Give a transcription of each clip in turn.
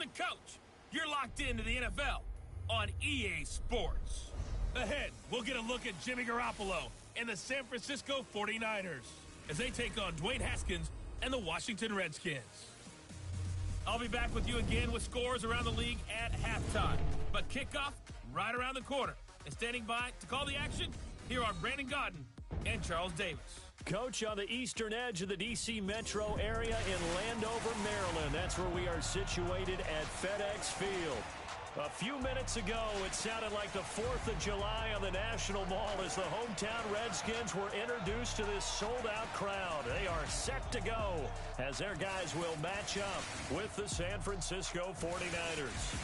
the coach. You're locked into the NFL on EA Sports. Ahead, we'll get a look at Jimmy Garoppolo and the San Francisco 49ers as they take on Dwayne Haskins and the Washington Redskins. I'll be back with you again with scores around the league at halftime. But kickoff right around the corner. And standing by to call the action, here are Brandon Gaudin and Charles Davis. Coach, on the eastern edge of the D.C. metro area in Landover, Maryland. That's where we are situated at FedEx Field. A few minutes ago, it sounded like the 4th of July on the National Mall as the hometown Redskins were introduced to this sold-out crowd. They are set to go as their guys will match up with the San Francisco 49ers.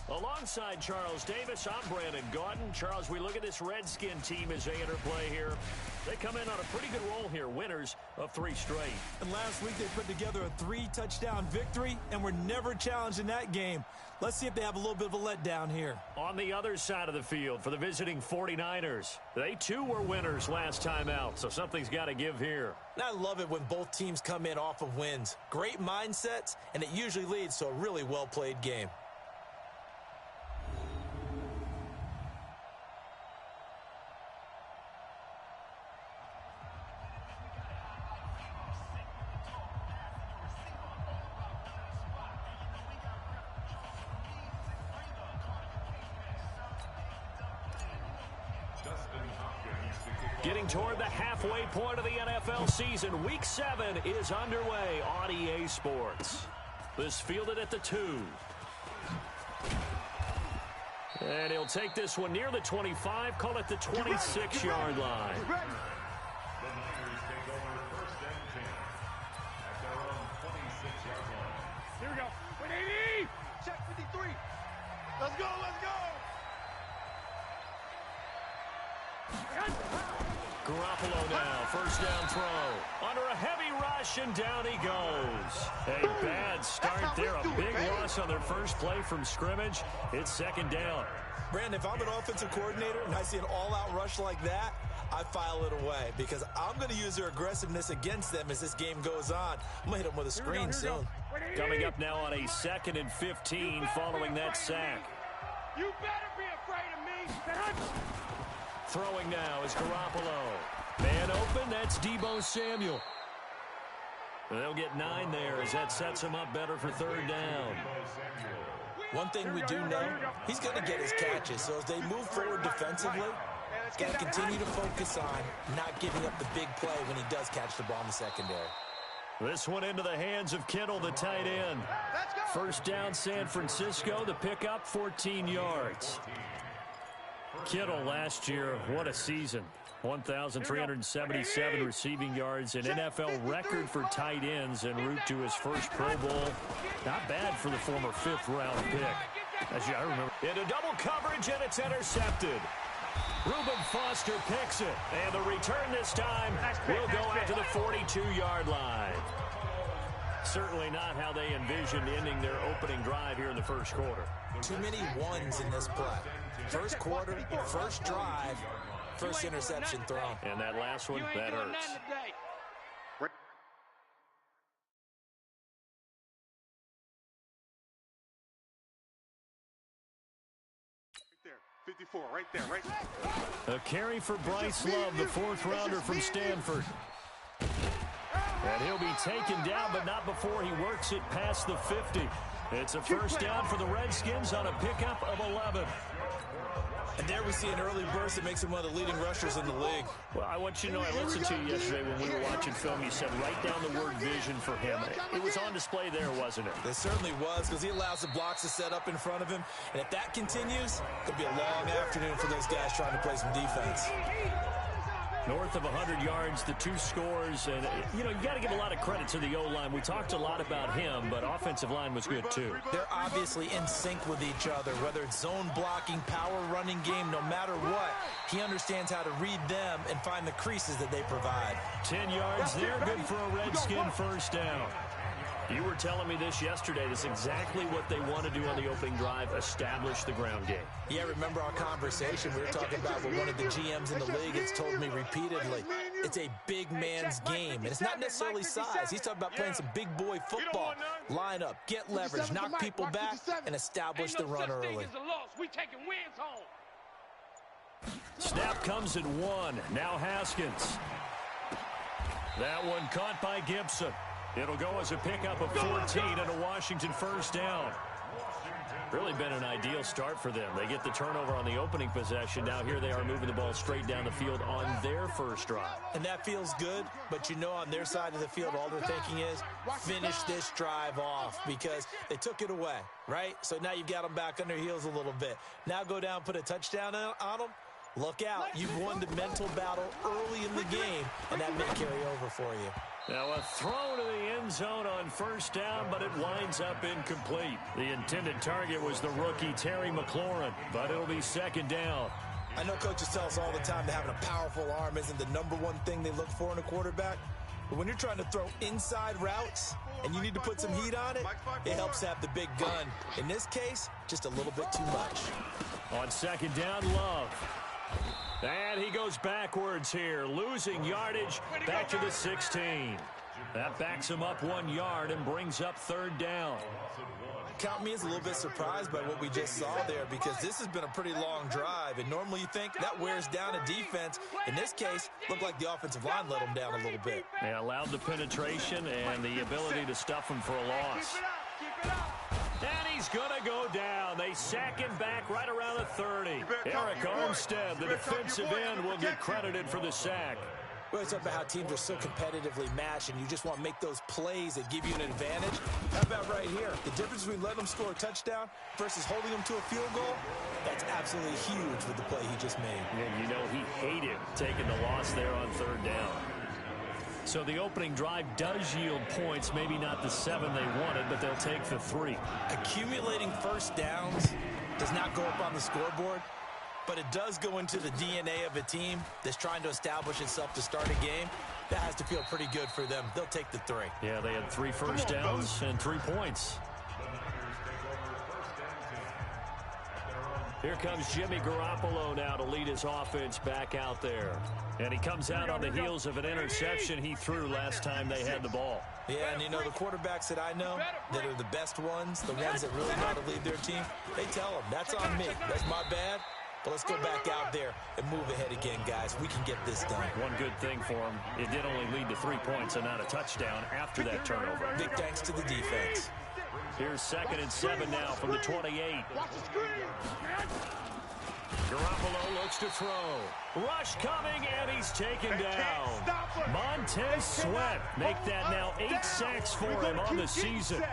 Alongside Charles Davis, I'm Brandon Gaudin. Charles, we look at this Redskin team as they interplay here. They come in on a pretty good roll here, winners of 3 straight. And last week they put together a 3-touchdown victory and were never challenged in that game. Let's see if they have a little bit of a letdown here. On the other side of the field for the visiting 49ers, they too were winners last time out, so something's got to give here. And I love it when both teams come in off of wins. Great mindsets, and it usually leads to a really well-played game. Getting toward the halfway point of the NFL season, Week 7 is underway on EA Sports. This fielded at the 2. And he'll take this one near the 25, call it the 26-yard line. The Niners take over 1st and 10 at their own 26-yard line. Here we go. 180! Check 53. Let's go, let's go! Garoppolo now, first down throw. Under a heavy rush, and down he goes. A bad start there, a big loss on their first play from scrimmage. It's 2nd down. Brandon, if I'm an offensive coordinator and I see an all-out rush like that, I file it away because I'm going to use their aggressiveness against them as this game goes on. I'm going to hit them with a screen soon. Coming up now on a 2nd and 15 following that sack. You better be afraid of me. Throwing now is Garoppolo. Man open, that's Deebo Samuel. They'll get 9 there as that sets him up better for 3rd down. One thing we do know, he's going to get his catches. So as they move forward defensively, he's got to continue to focus on not giving up the big play when he does catch the ball in the secondary. This one into the hands of Kittle, the tight end. First down, San Francisco. The pickup, 14 yards. Kittle last year, what a season. 1,377 receiving yards, an NFL record for tight ends en route to his first Pro Bowl. Not bad for the former 5th-round pick. As I remember. Into double coverage, and it's intercepted. Reuben Foster picks it, and the return this time will go out to the 42-yard line. Certainly not how they envisioned ending their opening drive here in the first quarter. Too many ones in this play. First quarter, first drive, first interception thrown. And that last one, that hurts. There, 54, right there, right. A carry for Bryce Love, the 4th-rounder from Stanford. And he'll be taken down, but not before he works it past the 50. It's a first down for the Redskins on a pickup of 11. And there we see an early burst that makes him one of the leading rushers in the league. Well, I want you to know, I listened to you yesterday when we were watching film. You said write down the word vision for him. It was on display there, wasn't it? It certainly was, because he allows the blocks to set up in front of him. And if that continues, it could be a long afternoon for those guys trying to play some defense. North of 100 yards, the 2 scores. And, you got to give a lot of credit to the O-line. We talked a lot about him, but offensive line was good, too. They're obviously in sync with each other, whether it's zone blocking, power running game, no matter what. He understands how to read them and find the creases that they provide. 10 yards there, good for a Redskin first down. You were telling me this yesterday. That's exactly what they want to do on the opening drive, establish the ground game. Yeah, remember our conversation? We were talking about what one of the GMs in the league has told me repeatedly. It's a big man's game, and it's not necessarily size. He's talking about playing some big boy football. Line up, get leverage, knock people back, and establish the run early. We taking wins home. Snap comes at 1. Now Haskins. That one caught by Gibson. It'll go as a pickup of 14 and a Washington first down. Really been an ideal start for them. They get the turnover on the opening possession. Now here they are moving the ball straight down the field on their first drive. And that feels good, but you know on their side of the field, all they're thinking is finish this drive off because they took it away, right? So now you've got them back on their heels a little bit. Now go down, put a touchdown on them. Look out. You've won the mental battle early in the game, and that may carry over for you. Now a throw to the end zone on first down, but it winds up incomplete. The intended target was the rookie Terry McLaurin, but it'll be second down. I know coaches tell us all the time that having a powerful arm isn't the #1 thing they look for in a quarterback. But when you're trying to throw inside routes and you need to put some heat on it, it helps to have the big gun. In this case, just a little bit too much. On second down, Love. And he goes backwards here, losing yardage back to the 16. That backs him up 1 yard and brings up third down. Count me as a little bit surprised by what we just saw there because this has been a pretty long drive, and normally you think that wears down a defense. In this case, looked like the offensive line let them down a little bit. They allowed the penetration and the ability to stuff him for a loss. And he's going to go down. They sack him back right around the 30. Eric Armstead, the defensive end, will get credited for the sack. We always talk about how teams are so competitively matched, and you just want to make those plays that give you an advantage. How about right here? The difference between letting them score a touchdown versus holding them to a field goal, that's absolutely huge with the play he just made. And you know he hated taking the loss there on third down. So the opening drive does yield points, maybe not the 7 they wanted, but they'll take the 3. Accumulating first downs does not go up on the scoreboard, but it does go into the DNA of a team that's trying to establish itself to start a game. That has to feel pretty good for them. They'll take the 3. Yeah, they had 3 first downs and 3 points. Here comes Jimmy Garoppolo now to lead his offense back out there. And he comes out on the heels of an interception he threw last time they had the ball. Yeah, and you know, the quarterbacks that I know that are the best ones, the ones that really know how to lead their team, they tell them, that's on me. That's my bad. But let's go back out there and move ahead again, guys. We can get this done. One good thing for him, it did only lead to 3 points and not a touchdown after that turnover. Big thanks to the defense. Here's 2nd and 7 now from the 28. Garoppolo looks to throw. Rush coming, and he's taken down. Montez Sweat make that now 8 sacks for him on the season.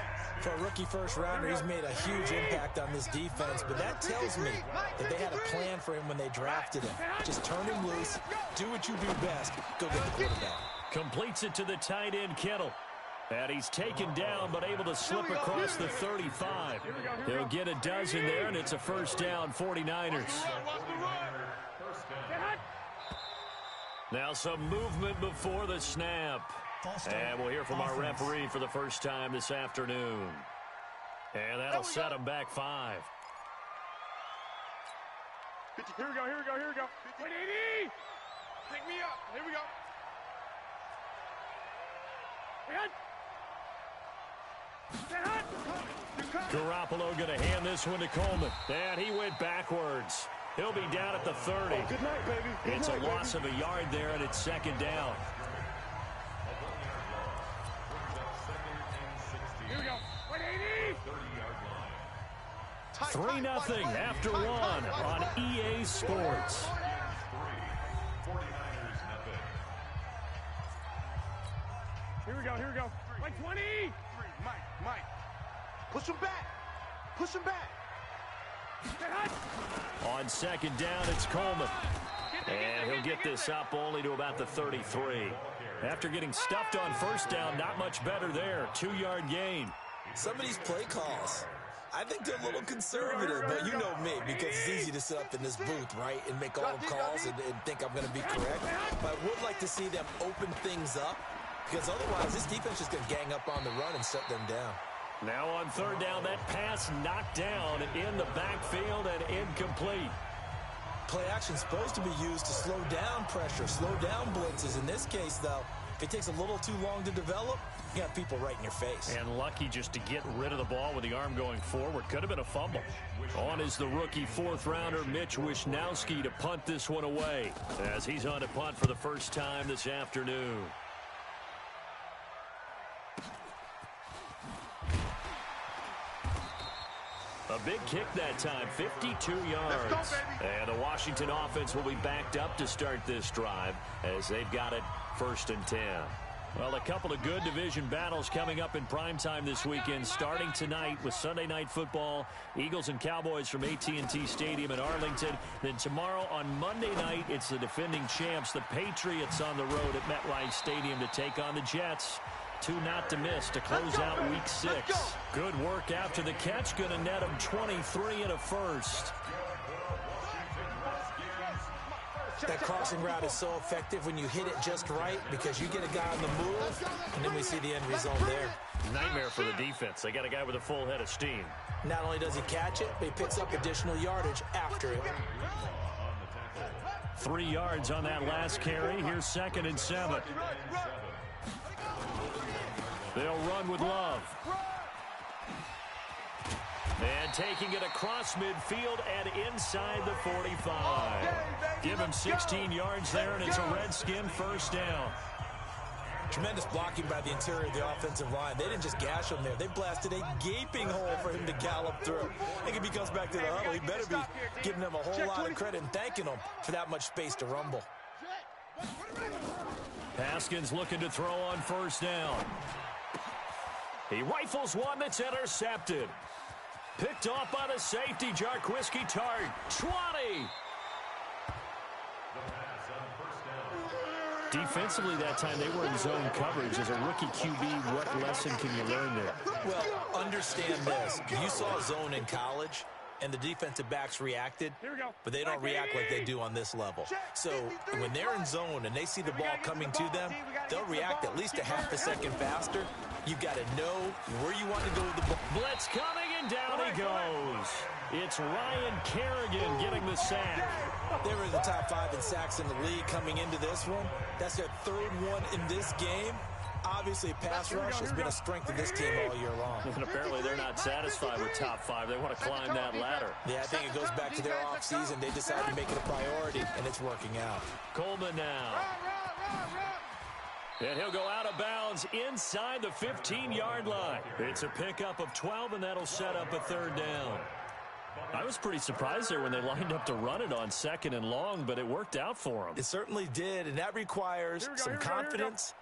For a rookie first-rounder, he's made a huge impact on this defense, but that tells me that they had a plan for him when they drafted him. Just turn him loose, do what you do best, go get the quarterback. Completes it to the tight end, Kittle. And he's taken down, but able to slip across the 35. He'll get a dozen there, and it's a first down, 49ers. Now some movement before the snap. And we'll hear from our referee for the first time this afternoon. And that'll set him back 5. Here we go, here we go, here we go. 180! Pick me up. Here we go. Garoppolo going to hand this one to Coleman. And he went backwards. He'll be down at the 30. Oh, good night, baby. It's a loss of a yard there, and it's second down. Here we go. 180! 3-0 after 1 on EA Sports. Here we go, here we go. 120! Mike. Push him back. Push him back. On second down, it's Coleman. And he'll get this up only to about the 33. After getting stuffed on first down, not much better there. 2-yard gain. Some of these play calls, I think they're a little conservative, but you know me, because it's easy to sit up in this booth, right, and make all the calls and think I'm going to be correct. But I would like to see them open things up, because otherwise this defense is going to gang up on the run and shut them down. Now on third down, that pass knocked down in the backfield and incomplete. Play action is supposed to be used to slow down pressure, slow down blitzes. In this case, though, if it takes a little too long to develop, you got people right in your face. And lucky just to get rid of the ball with the arm going forward. Could have been a fumble. On is the rookie fourth-rounder, Mitch Wishnowski, to punt this one away, as he's on to punt for the first time this afternoon. A big kick that time, 52 yards. And the Washington offense will be backed up to start this drive as they've got it 1st and 10. Well, a couple of good division battles coming up in primetime this weekend, starting tonight with Sunday Night Football, Eagles and Cowboys from AT&T Stadium in Arlington. Then tomorrow on Monday night, it's the defending champs, the Patriots, on the road at MetLife Stadium to take on the Jets. 2 not to miss to close out Week 6. Good work after the catch. Going to net him 23 and a first. That crossing route is so effective when you hit it just right because you get a guy on the move, and then we see the end result there. Nightmare for the defense. They got a guy with a full head of steam. Not only does he catch it, but he picks up additional yardage after it. 3 yards on that last carry. Here's 2nd and 7. They'll run with Love. And taking it across midfield and inside the 45. Give him 16 yards there, and it's a Redskin first down. Tremendous blocking by the interior of the offensive line. They didn't just gash him there. They blasted a gaping hole for him to gallop through. I think if he comes back to the huddle, he better be giving them a whole lot of credit and thanking them for that much space to rumble. Haskins looking to throw on first down. He rifles one that's intercepted. Picked off by the safety, Jarquiski Tart. 20. Defensively that time, they were in zone coverage. As a rookie QB, what lesson can you learn there? Well, understand this. You saw zone in college, and the defensive backs reacted, but they don't react like they do on this level. So when they're in zone and they see the ball coming to them, they'll react at least a half a second faster. You've got to know where you want to go with the ball. Blitz coming, and down he goes. It's Ryan Kerrigan getting the sack. They were in the top 5 in sacks in the league coming into this one. That's their 3rd one in this game. Obviously, pass rush has been a strength of this team all year long. And apparently they're not satisfied with top 5. They want to climb that ladder. Yeah, I think it goes back to their offseason. They decided to make it a priority, and it's working out. Coleman now. And he'll go out of bounds inside the 15-yard line. It's a pickup of 12, and that'll set up a 3rd down. I was pretty surprised there when they lined up to run it on 2nd and long, but it worked out for them. It certainly did, and that requires some confidence,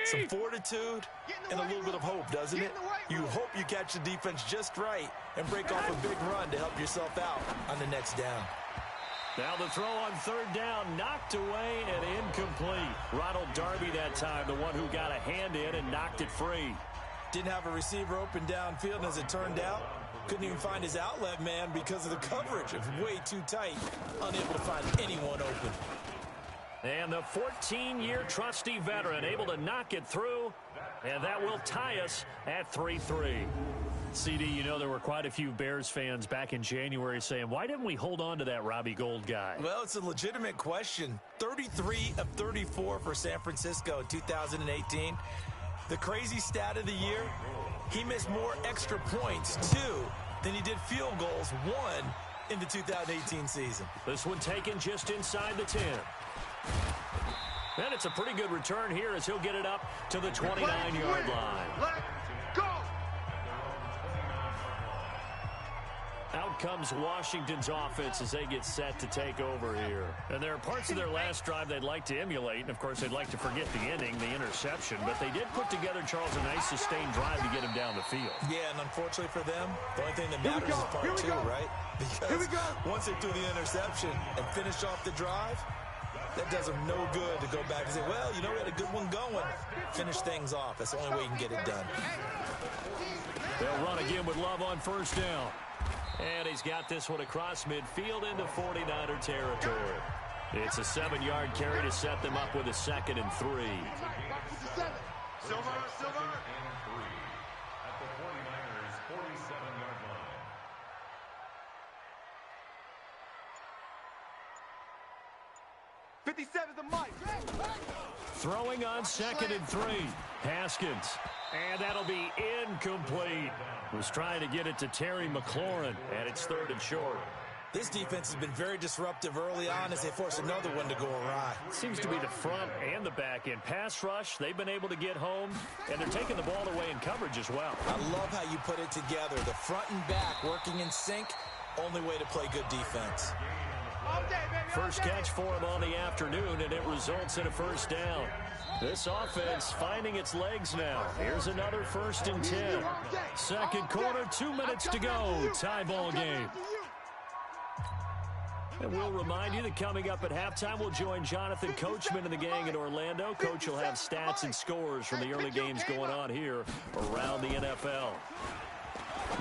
some fortitude, and a little bit of hope, doesn't it? You hope you catch the defense just right and break off a big run to help yourself out on the next down. Now the throw on 3rd down, knocked away and incomplete. Ronald Darby that time, the one who got a hand in and knocked it free. Didn't have a receiver open downfield, and as it turned out, couldn't even find his outlet man because of the coverage. It was way too tight, unable to find anyone open. And the 14-year trusty veteran able to knock it through, and that will tie us at 3-3. CD, you know there were quite a few Bears fans back in January saying, why didn't we hold on to that Robbie Gould guy? Well, it's a legitimate question. 33 of 34 for San Francisco in 2018. The crazy stat of the year, he missed more extra points, 2, than he did field goals, 1, in the 2018 season. This one taken just inside the 10. And it's a pretty good return here as he'll get it up to the 29-yard line. Let's go! Out comes Washington's offense as they get set to take over here. And there are parts of their last drive they'd like to emulate. And, of course, they'd like to forget the ending, the interception. But they did put together, Charles, a nice sustained drive to get him down the field. Yeah, and unfortunately for them, the only thing that matters is part 2, right? Because once they threw the interception and finished off the drive, that does them no good to go back and say, well, you know, we had a good one going. Finish things off. That's the only way you can get it done. They'll run again with Love on first down. And he's got this one across midfield into 49er territory. It's a 7-yard carry to set them up with a 2nd and 3. Silver. And 3 at the 49ers 47-yard line. 57's the mic. Throwing on 2nd and 3. Haskins. And that'll be incomplete. Was trying to get it to Terry McLaurin, and it's 3rd and short. This defense has been very disruptive early on as they force another one to go awry. Seems to be the front and the back end. Pass rush, they've been able to get home, and they're taking the ball away in coverage as well. I love how you put it together. The front and back working in sync, only way to play good defense. First catch for him on the afternoon, and it results in a first down. This offense finding its legs now. Here's another 1st and 10. Second quarter, 2 minutes to go. Tie ball game. And we'll remind you that coming up at halftime, we'll join Jonathan Coachman and the gang in Orlando. Coach will have stats and scores from the early games going on here around the NFL.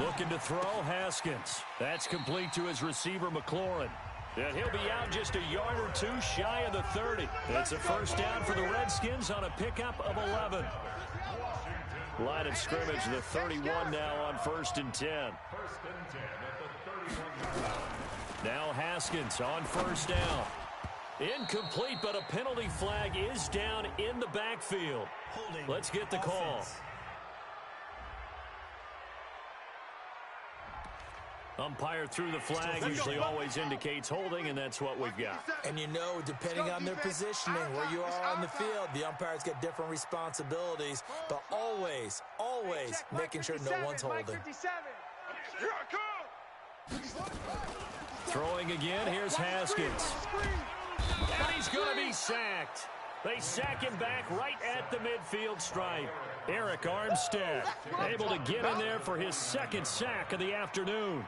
Looking to throw, Haskins. That's complete to his receiver, McLaurin. And he'll be out just a yard or two shy of the 30. It's a first down for the Redskins on a pickup of 11. Line of scrimmage, the 31 now on 1st and 10. Now Haskins on first down. Incomplete, but a penalty flag is down in the backfield. Let's get the call. Umpire threw the flag, usually always indicates holding, and that's what we've got. And you know, depending on their positioning, where you are on the field, the umpires get different responsibilities, but always, always making sure no one's holding. Throwing again, here's Haskins. And he's going to be sacked. They sack him back right at the midfield stripe. Eric Armstead able to get in there for his 2nd sack of the afternoon.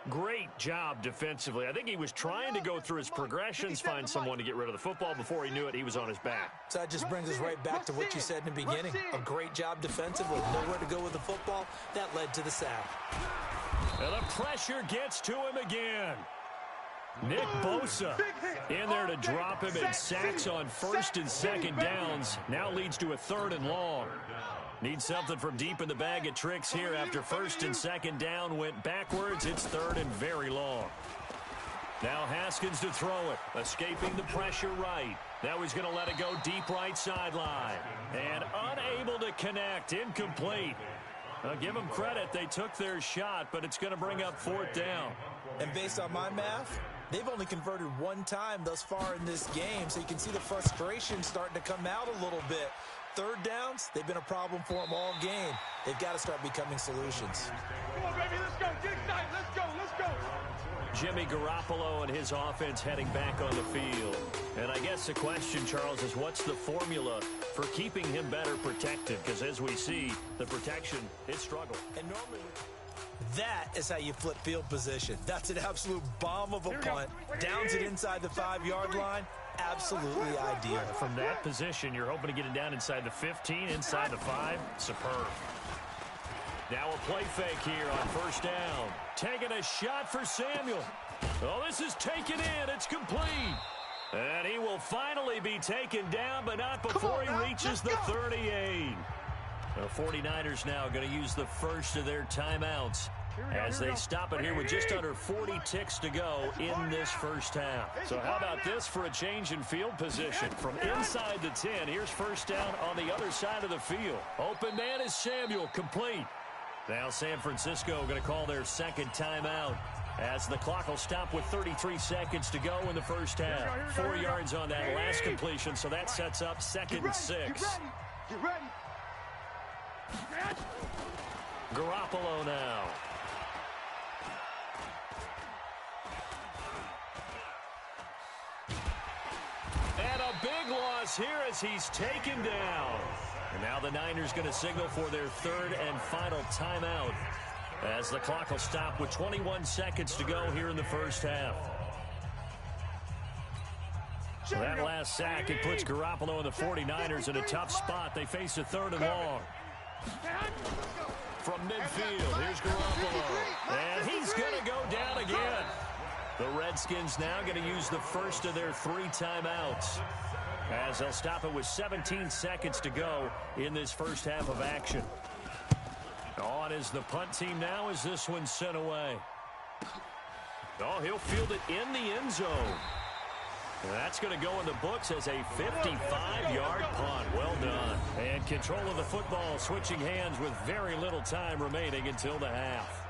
Great job defensively. I think he was trying to go through his progressions, find someone to get rid of the football. Before he knew it, he was on his back. So that just brings us right back to what you said in the beginning. A great job defensively. Nowhere to go with the football. That led to the sack. And the pressure gets to him again. Nick Bosa in there to drop him, and sacks on 1st and 2nd downs. Now leads to a 3rd and long. Need something from deep in the bag of tricks here after 1st and 2nd down went backwards. It's 3rd and very long. Now Haskins to throw it. Escaping the pressure right. Now he's going to let it go deep right sideline. And unable to connect. Incomplete. I'll give them credit. They took their shot, but it's going to bring up 4th down. And based on my math, they've only converted 1 time thus far in this game, so you can see the frustration starting to come out a little bit. 3rd downs, they've been a problem for them all game. They've got to start becoming solutions. Come on, baby, let's go. Get excited. Let's go. Let's go. Jimmy Garoppolo and his offense heading back on the field. And I guess the question, Charles, is what's the formula for keeping him better protected? Because as we see, the protection is struggle. And normally, that is how you flip field position. That's an absolute bomb of a punt. Downs it inside the 5-yard line. Absolutely ideal. From that position, you're hoping to get it down inside the 15, inside the 5. Superb. Now a play fake here on 1st down. Taking a shot for Samuel. Oh, this is taken in. It's complete. And he will finally be taken down, but not before he reaches the 38. The 49ers now going to use the first of their timeouts as they stop it here with just under 40 ticks to go in this first half. So how about this for a change in field position? From inside the 10, here's 1st down on the other side of the field. Open man is Samuel, complete. Now San Francisco going to call their 2nd timeout as the clock will stop with 33 seconds to go in the first half. 4 yards on that last completion, so that sets up 2nd and 6. Get ready. Garoppolo now. And a big loss here as he's taken down. And now the Niners going to signal for their 3rd and final timeout as the clock will stop with 21 seconds to go here in the first half. So that last sack, it puts Garoppolo and the 49ers in a tough spot. They face a 3rd and long. From midfield, here's Garoppolo. And he's going to go down again. The Redskins now going to use the first of their 3 timeouts as they'll stop it with 17 seconds to go in this first half of action. On is the punt team now as this one's sent away. Oh, he'll field it in the end zone. And that's going to go in the books as a 55-yard punt. Well done. And control of the football switching hands with very little time remaining until the half.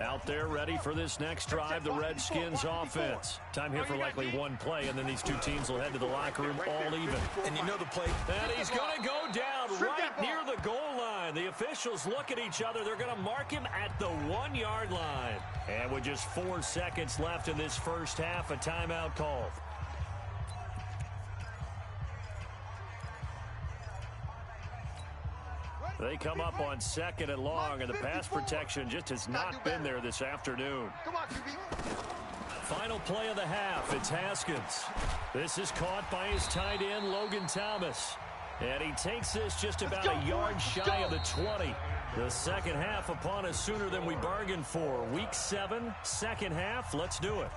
Out there ready for this next drive, the Redskins offense. Time here for likely one play, and then these two teams will head to the locker room all even. And you know the play. And he's going to go down right near the goal line. The officials look at each other. They're going to mark him at the 1-yard line. And with just 4 seconds left in this first half, a timeout called. They come up on 2nd and long, and the pass protection just has not been there this afternoon. Final play of the half, it's Haskins. This is caught by his tight end, Logan Thomas. And he takes this just about a yard shy of the 20. The second half upon us sooner than we bargained for. Week 7, second half, let's do it.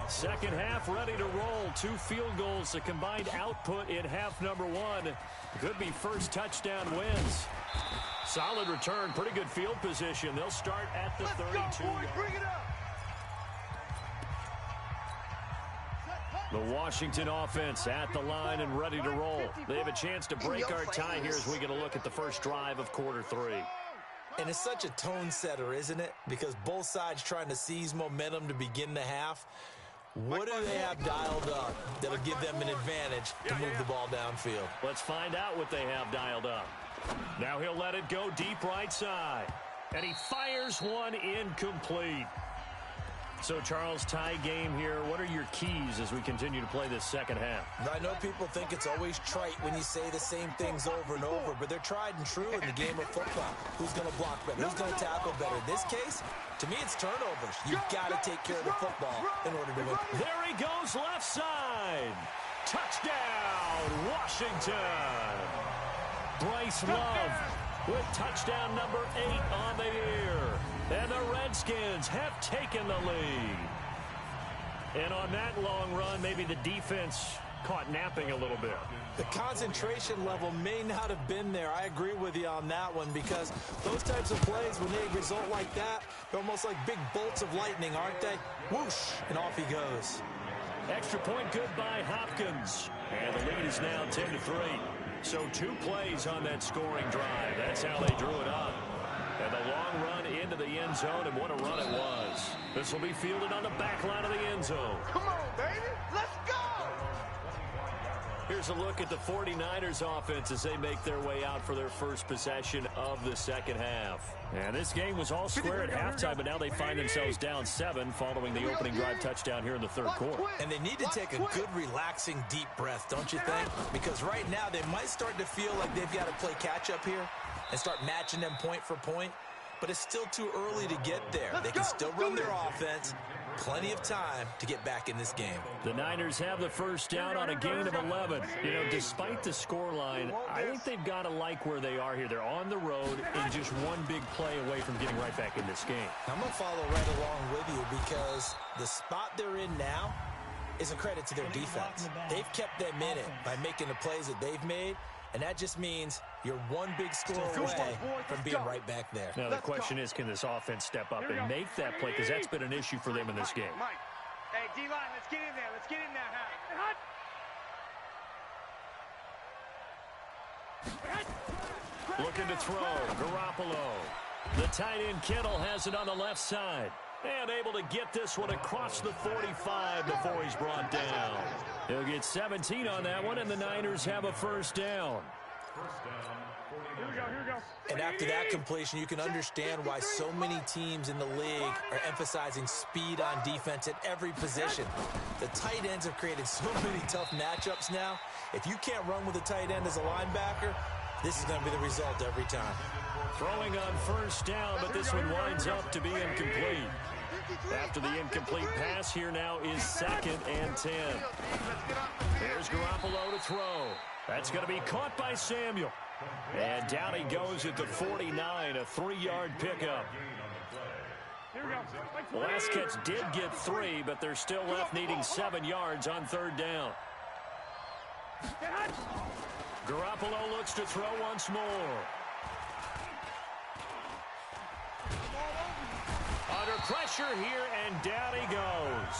Second half ready to roll. 2 field goals, the combined output in half number 1. Could be first touchdown wins. Solid return, pretty good field position. They'll start at the 32. The Washington offense at the line and ready to roll. They have a chance to break our tie here as we get a look at the first drive of quarter 3. And it's such a tone setter, isn't it? Because both sides trying to seize momentum to begin the half. What do they have dialed up that'll give them an advantage to move the ball downfield? Let's find out what they have dialed up. Now he'll let it go deep right side. And he fires one incomplete. So, Charles, tie game here. What are your keys as we continue to play this second half? I know people think it's always trite when you say the same things over and over, but they're tried and true in the game of football. Who's going to block better? Who's going to tackle better? In this case, to me, it's turnovers. You've got to take care of the football in order to win. There he goes, left side. Touchdown, Washington. Bryce Love with touchdown number 8 on the year. And the Redskins have taken the lead. And on that long run, maybe the defense caught napping a little bit. The concentration level may not have been there. I agree with you on that one, because those types of plays, when they result like that, they're almost like big bolts of lightning, aren't they? Whoosh, and off he goes. Extra point good by Hopkins. And the lead is now 10-3. So 2 plays on that scoring drive. That's how they drew it up. And the long run into the end zone, and what a run it was. This will be fielded on the back line of the end zone. Come on, baby. Let's go. Here's a look at the 49ers offense as they make their way out for their first possession of the second half. And this game was all square at halftime, but now they find themselves down 7 following the opening drive touchdown here in the third quarter. And they need to take a good, relaxing, deep breath, don't you think? Because right now they might start to feel like they've got to play catch-up here and start matching them point for point. But it's still too early to get there. They can still run their offense. Plenty of time to get back in this game. The Niners have the first down on a gain of 11. You know, despite the scoreline, I think they've got to like where they are here. They're on the road and just one big play away from getting right back in this game. I'm going to follow right along with you, because the spot they're in now is a credit to their defense. They've kept them in it by making the plays that they've made. And that just means you're one big score away from being right back there. Now, the question is, can this offense step up and make that play? Because that's been an issue for them in this game. Mike. Hey, D-line, let's get in there. Let's get in there. Looking to throw, Garoppolo. The tight end Kittle has it on the left side. And able to get this one across the 45 before he's brought down. He'll get 17 on that one, and the Niners have a first down. Here we go. And after that completion, you can understand why so many teams in the league are emphasizing speed on defense at every position. The tight ends have created so many tough matchups now. If you can't run with a tight end as a linebacker, this is going to be the result every time. Throwing on first down, but this one winds up to be incomplete. After the incomplete pass, here now is 2nd and 10. There's Garoppolo to throw. That's going to be caught by Samuel. And down he goes at the 49, a 3-yard pickup. The last catch did get 3, but they're still left needing 7 yards on 3rd down. Garoppolo looks to throw once more. Under pressure here, and down he goes.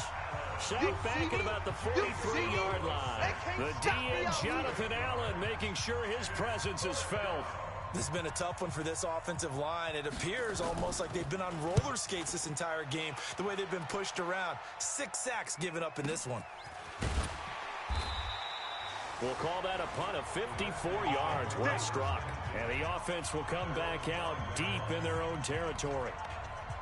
Sacked back at about the 43-yard line. The DN, Jonathan Allen, making sure his presence is felt. This has been a tough one for this offensive line. It appears almost like they've been on roller skates this entire game, the way they've been pushed around. 6 sacks given up in this one. We'll call that a punt of 54 yards. Well struck. And the offense will come back out deep in their own territory.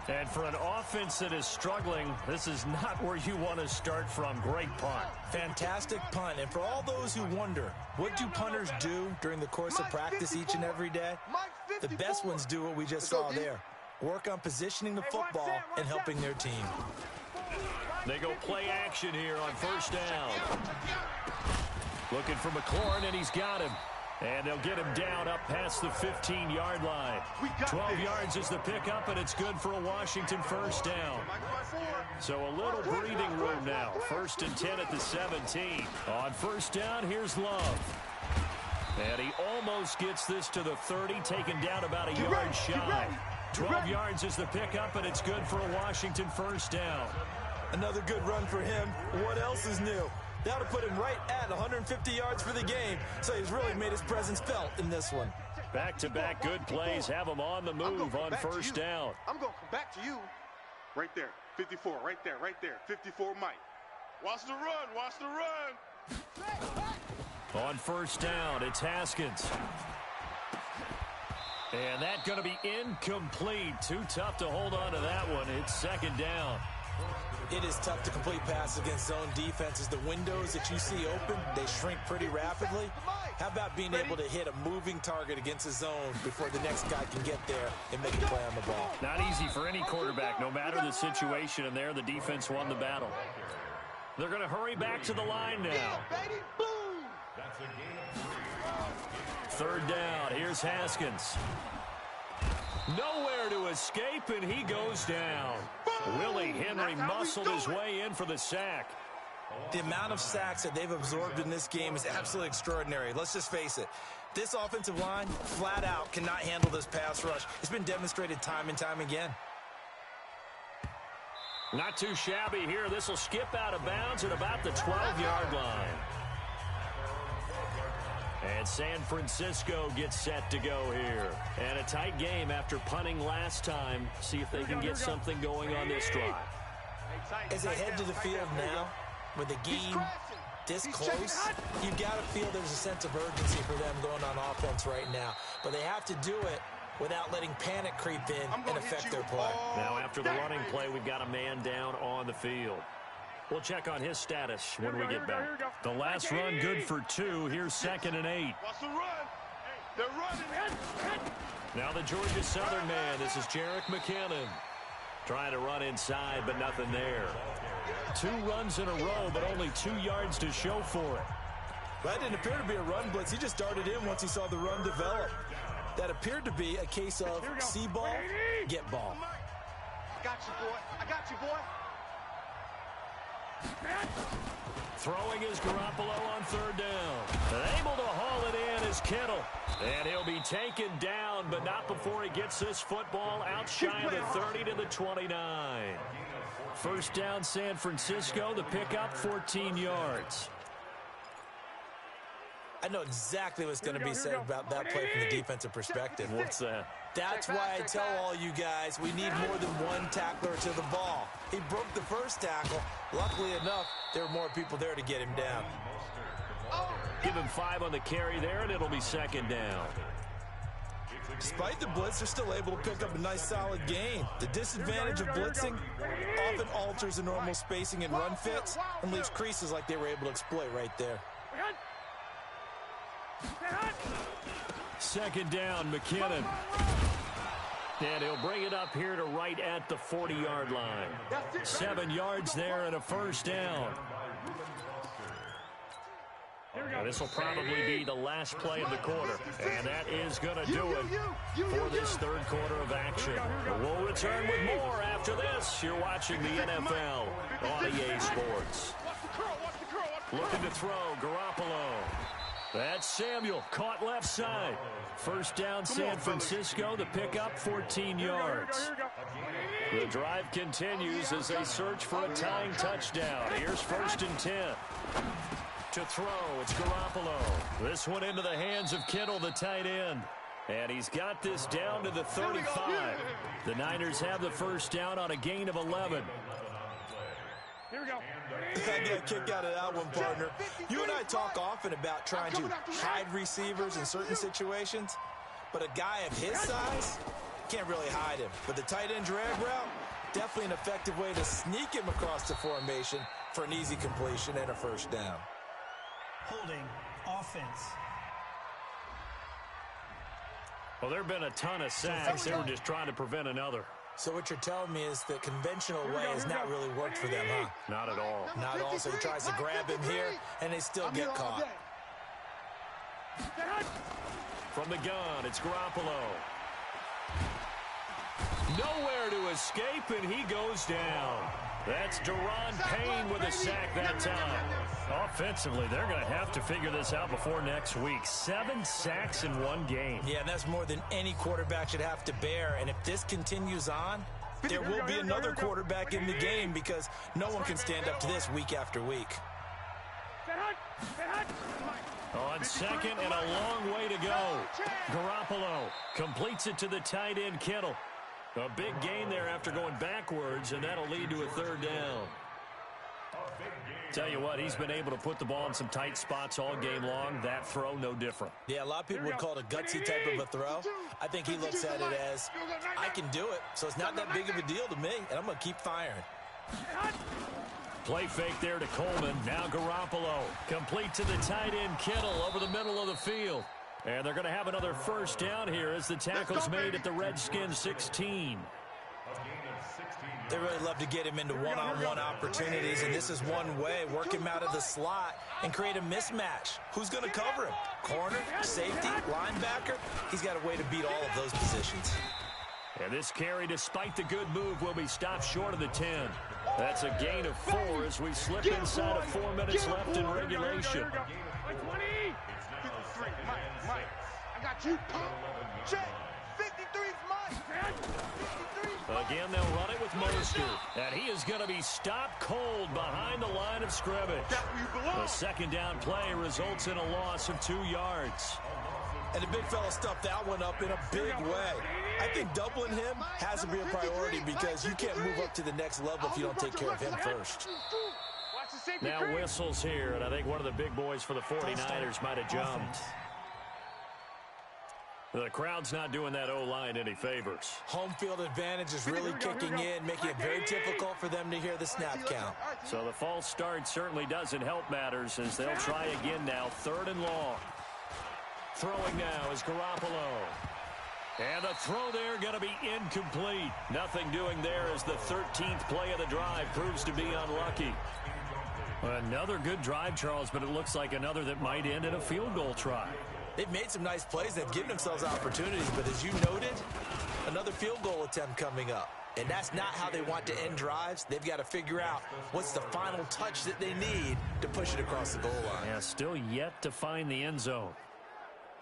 And for an offense that is struggling, this is not where you want to start from. Great punt. Fantastic punt. And for all those who wonder, what do punters do during the course of practice each and every day? The best ones do what we just saw there. Work on positioning the football and helping their team. They go play action here on first down. Looking for McLaurin, and he's got him. And they'll get him down up past the 15-yard line. 12 yards is the pickup, and it's good for a Washington first down. So a little breathing room now. 1st and 10 at the 17. On first down, here's Love. And he almost gets this to the 30, taken down about a yard shy. 12 yards is the pickup, and it's good for a Washington first down. Another good run for him. What else is new? That'll put him right at 150 yards for the game, so he's really made his presence felt in this one. Back-to-back good plays have him on the move on first down. I'm going to come back to you. Right there, 54, right there, 54 Mike. Watch the run. On first down, it's Haskins. And that's going to be incomplete. Too tough to hold on to that one. It's second down. It is tough to complete passes against zone defenses. The windows that you see open, they shrink pretty rapidly. How about being able to hit a moving target against a zone before the next guy can get there and make a play on the ball? Not easy for any quarterback, no matter the situation, and there the defense won the battle. They're going to hurry back to the line now. Third down, here's Haskins. Nowhere to escape, and he goes down. Willie Henry muscled his way in for the sack. The amount of sacks that they've absorbed in this game is absolutely extraordinary. Let's just face it. This offensive line, flat out, cannot handle this pass rush. It's been demonstrated time and time again. Not too shabby here. This will skip out of bounds at about the 12-yard line. And San Francisco gets set to go here. And a tight game after punting last time. See if they can get something going on this drive. As they head to the field now, with the game this close, you've got to feel there's a sense of urgency for them going on offense right now. But they have to do it without letting panic creep in and affect their play. Now after the running play, we've got a man down on the field. We'll check on his status when we get back. The last run good for 2. Here's 2nd and 8. Watch the run. They're running. Now the Georgia Southern man. This is Jerick McKinnon. Trying to run inside, but nothing there. 2 runs in a row, but only 2 yards to show for it. That didn't appear to be a run blitz. He just darted in once he saw the run develop. That appeared to be a case of see ball, get ball. I got you, boy. I got you, boy. Throwing is Garoppolo on third down. Able to haul it in is Kittle. And he'll be taken down, but not before he gets this football out shy of the 30 to the 29. First down, San Francisco. The pickup, 14 yards. I know exactly what's going to be said about that play from the defensive perspective. What's that? That's why I tell all you guys we need more than one tackler to the ball. He broke the first tackle. Luckily enough, there were more people there to get him down. Give him 5 on the carry there, and it'll be second down. Despite the blitz, they're still able to pick up a nice solid gain. The disadvantage of blitzing often alters the normal spacing and run fits and leaves creases like they were able to exploit right there. Second down, McKinnon. And he'll bring it up here to right at the 40-yard line. 7 yards there and a first down. And this will probably be the last play of the quarter. And that is going to do it for this third quarter of action. We'll return with more after this. You're watching the NFL on EA Sports. Looking to throw, Garoppolo. That's Samuel, caught left side. First down, San Francisco. The pickup, 14 yards. The drive continues as they search for a tying touchdown. Here's 1st and 10. To throw, it's Garoppolo. This one into the hands of Kittle, the tight end. And he's got this down to the 35. The Niners have the first down on a gain of 11. Here we go. I get a kick out of that one, partner. You and I talk often about trying to hide receivers in certain situations, but a guy of his size can't really hide him. But the tight end drag route, definitely an effective way to sneak him across the formation for an easy completion and a first down. Holding offense. Well, there have been a ton of sacks. They were just trying to prevent another. So what you're telling me is the conventional way has not really worked for them, huh? Not at all. Not at all. So he tries to grab him here, and they still get caught. From the gun, it's Garoppolo. Nowhere to escape, and he goes down. That's Daron Payne with a sack that time. Offensively, they're going to have to figure this out before next week. 7 sacks in one game. Yeah, and that's more than any quarterback should have to bear. And if this continues on, there will be another quarterback in the game because no one can stand up to this week after week. On second and a long way to go. Garoppolo completes it to the tight end, Kittle. A big gain there after going backwards, and that'll lead to a third down. Tell you what, he's been able to put the ball in some tight spots all game long. That throw, no different. Yeah, a lot of people would call it a gutsy type of a throw. I think he looks at it as, I can do it, so it's not that big of a deal to me, and I'm going to keep firing. Play fake there to Coleman. Now Garoppolo. Complete to the tight end, Kittle, over the middle of the field. And they're going to have another first down here as the tackle's made at the Redskins 16. They really love to get him into one-on-one opportunities, and this is one way. Work him out of the slot and create a mismatch. Who's going to cover him? Corner, safety, linebacker? He's got a way to beat all of those positions. And this carry, despite the good move, will be stopped short of the 10. That's a gain of 4 as we slip inside of 4 minutes left in regulation. Mike, I got you. Check. 53's Mike. 53's Again, they'll run it with Mostert. And he is going to be stopped cold behind the line of scrimmage. The second down play results in a loss of 2 yards. And the big fella stuffed that one up in a big way. I think doubling him has to be a priority because you can't move up to the next level if you don't take care of him first. Now whistles here, and I think one of the big boys for the 49ers might have jumped. The crowd's not doing that O-line any favors. Home field advantage is really kicking in, making it very difficult for them to hear the snap count. So the false start certainly doesn't help matters as they'll try again now, 3rd and long. Throwing now is Garoppolo. And the throw there going to be incomplete. Nothing doing there as the 13th play of the drive proves to be unlucky. Another good drive, Charles, but it looks like another that might end in a field goal try. They've made some nice plays. They've given themselves opportunities, but as you noted, another field goal attempt coming up. And that's not how they want to end drives. They've got to figure out what's the final touch that they need to push it across the goal line. Yeah, still yet to find the end zone.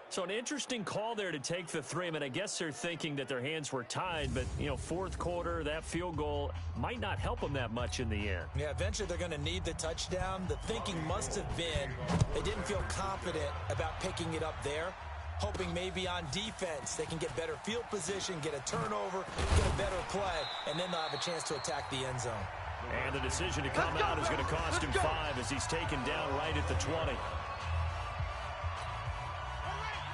So an interesting call there to take the 3. I mean, I guess they're thinking that their hands were tied, but, you know, 4th quarter, that field goal might not help them that much in the end. Yeah, eventually they're going to need the touchdown. The thinking must have been they didn't feel confident about picking it up there, hoping maybe on defense they can get better field position, get a turnover, get a better play, and then they'll have a chance to attack the end zone. And the decision to come out is going to cost him 5 as he's taken down right at the 20.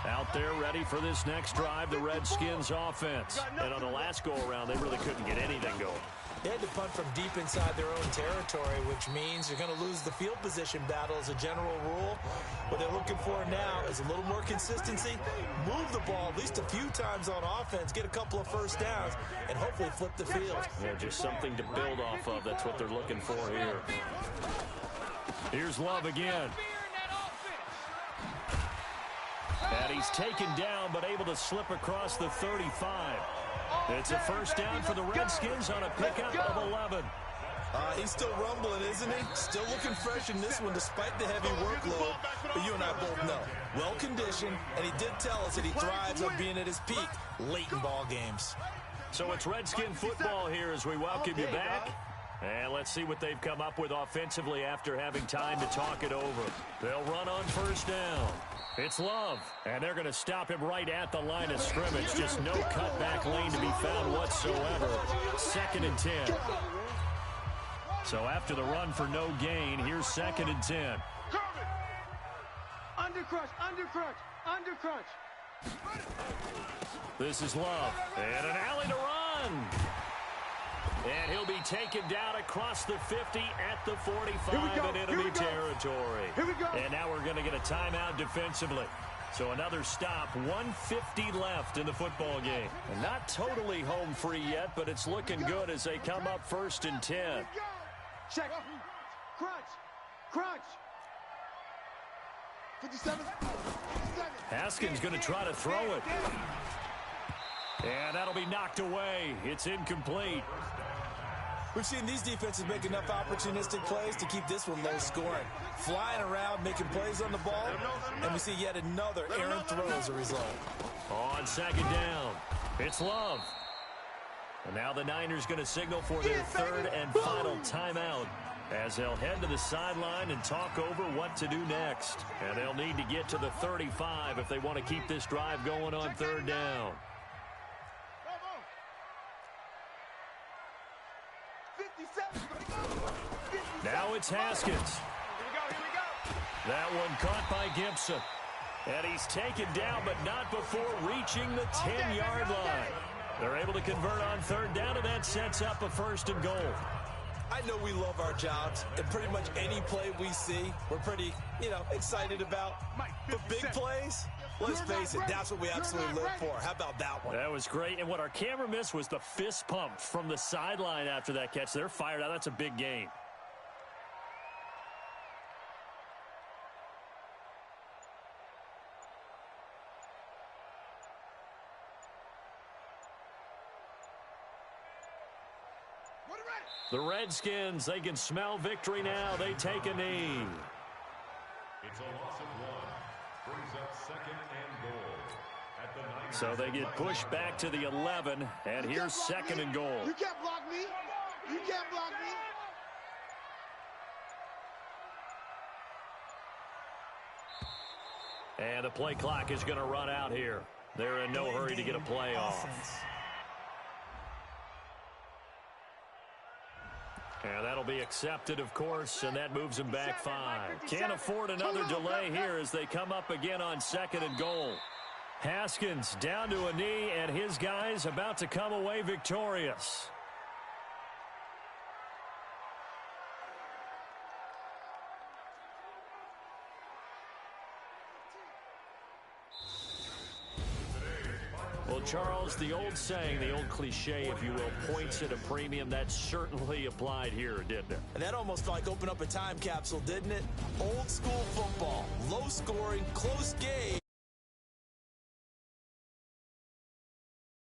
Out there ready for this next drive, the Redskins offense. And on the last go-around, they really couldn't get anything going. They had to punt from deep inside their own territory, which means you're going to lose the field position battle as a general rule. What they're looking for now is a little more consistency, move the ball at least a few times on offense, get a couple of first downs, and hopefully flip the field. Yeah, just something to build off of. That's what they're looking for here. Here's Love again. And he's taken down, but able to slip across the 35. It's a first down for the Redskins on a pickup of 11. He's still rumbling, isn't he? Still looking fresh in this one despite the heavy workload. But you and I both know, well-conditioned, and he did tell us that he thrives on being at his peak late in ball games. So it's Redskin football here as we welcome you back. And let's see what they've come up with offensively after having time to talk it over. They'll run on first down. It's Love, and they're going to stop him right at the line of scrimmage. Just no cutback lane to be found whatsoever. 2nd and 10. So after the run for no gain, here's 2nd and 10. Under crunch. This is Love, and an alley to run. And he'll be taken down across the 50 at the 45 in enemy territory. Here we go. And now we're going to get a timeout defensively. So another stop, 1:50 left in the football game. And not totally home free yet, but it's looking good as they come up 1st and 10. Check. Crunch. 57. Haskins going to try to throw it. And that'll be knocked away. It's incomplete. We've seen these defenses make enough opportunistic plays to keep this one low scoring. Flying around, making plays on the ball, and we see yet another errant throw as a result. On 2nd down, it's Love. And now the Niners going to signal for their 3rd and final timeout as they'll head to the sideline and talk over what to do next. And they'll need to get to the 35 if they want to keep this drive going on 3rd down. Now it's Haskins. Here we go. That one caught by Gibson. And he's taken down, but not before reaching the 10-yard line. They're able to convert on 3rd down, and that sets up a 1st and goal. I know we love our jobs, and pretty much any play we see, we're pretty, excited about. But big plays, let's face it, that's what we absolutely live for. How about that one? That was great, and what our camera missed was the fist pump from the sideline after that catch. They're fired out. That's a big gain. The Redskins, they can smell victory now. They take a knee. It's a loss of 1. Brings up 2nd and goal. At the Niners. So they get pushed back to the 11, and here's 2nd and goal. You can't block me. You can't block me. And the play clock is going to run out here. They're in no hurry to get a play off. And that'll be accepted, of course, and that moves them back 5. Can't afford another delay here as they come up again on 2nd and goal. Haskins down to a knee, and his guys about to come away victorious. Well, Charles, the old saying, the old cliche, if you will, points at a premium, that certainly applied here, didn't it? And that almost like opened up a time capsule, didn't it? Old school football, low scoring, close game.